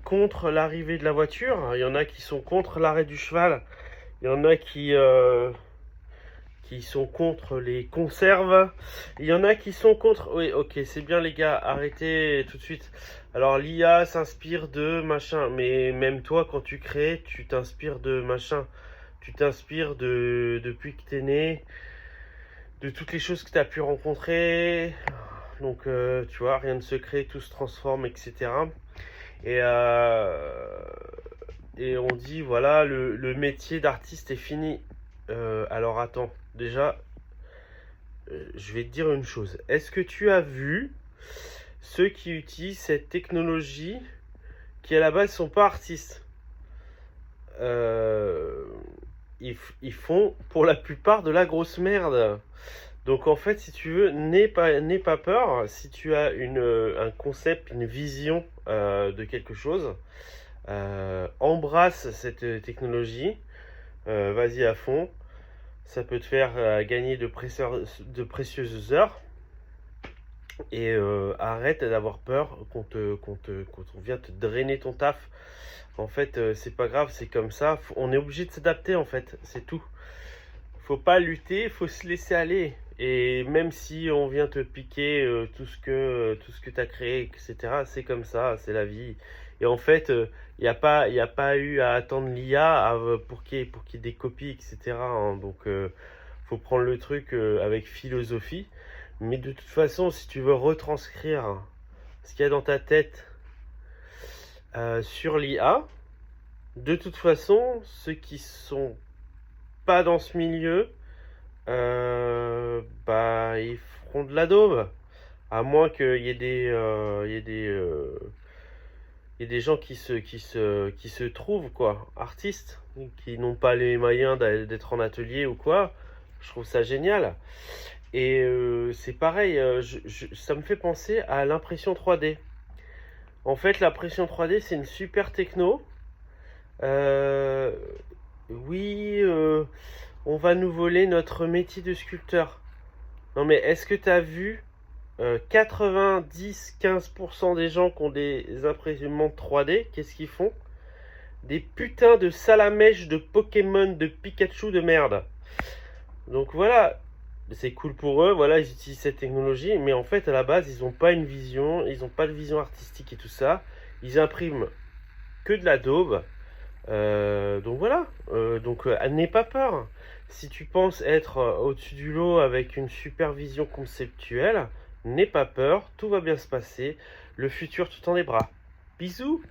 contre l'arrivée de la voiture, il y en a qui sont contre l'arrêt du cheval, il y en a qui sont contre les conserves, il y en a qui sont contre... Oui, ok, c'est bien les gars, arrêtez tout de suite. Alors l'IA s'inspire de machin, mais même toi quand tu crées, tu t'inspires de machin. Tu t'inspires depuis que t'es né, de toutes les choses que tu as pu rencontrer. Donc, tu vois, rien de secret, tout se transforme, etc. Et, et on dit, voilà, le métier d'artiste est fini. Alors, attends, déjà, je vais te dire une chose. Est-ce que tu as vu ceux qui utilisent cette technologie qui, à la base, sont pas artistes? Ils font, pour la plupart, de la grosse merde. Donc en fait, si tu veux, n'aie pas peur. Si tu as un concept, une vision de quelque chose, embrasse cette technologie, vas-y à fond. Ça peut te faire gagner de précieuses heures. Et arrête d'avoir peur quand on vient te drainer ton taf. En fait, c'est pas grave, c'est comme ça. On est obligé de s'adapter en fait, c'est tout. Faut pas lutter, faut se laisser aller. Et même si on vient te piquer tout ce que tu as créé, etc., c'est comme ça, c'est la vie. Et en fait, il y a pas eu à attendre l'IA pour qu'il y ait des copies, etc., hein. Donc, faut prendre le truc avec philosophie. Mais de toute façon, si tu veux retranscrire ce qu'il y a dans ta tête sur l'IA, de toute façon, ceux qui sont pas dans ce milieu, bah, ils feront de la daube. À moins qu'il y ait il y ait des gens qui se trouvent, quoi, artistes, qui n'ont pas les moyens d'être en atelier ou quoi. Je trouve ça génial. Et c'est pareil, ça me fait penser à l'impression 3D. En fait, l'impression 3D, c'est une super techno. Euh, oui, on va nous voler notre métier de sculpteur. Non mais est-ce que tu as vu 90-15% des gens qui ont des imprimantes 3D, qu'est-ce qu'ils font? Des putains de salamèches de Pokémon, de Pikachu de merde. Donc voilà, c'est cool pour eux, voilà, ils utilisent cette technologie, mais en fait à la base ils n'ont pas une vision, ils n'ont pas de vision artistique et tout ça. Ils impriment que de la daube. Donc voilà, n'aie pas peur. Si tu penses être au-dessus du lot avec une supervision conceptuelle, n'aie pas peur, tout va bien se passer. Le futur tout en les bras. Bisous.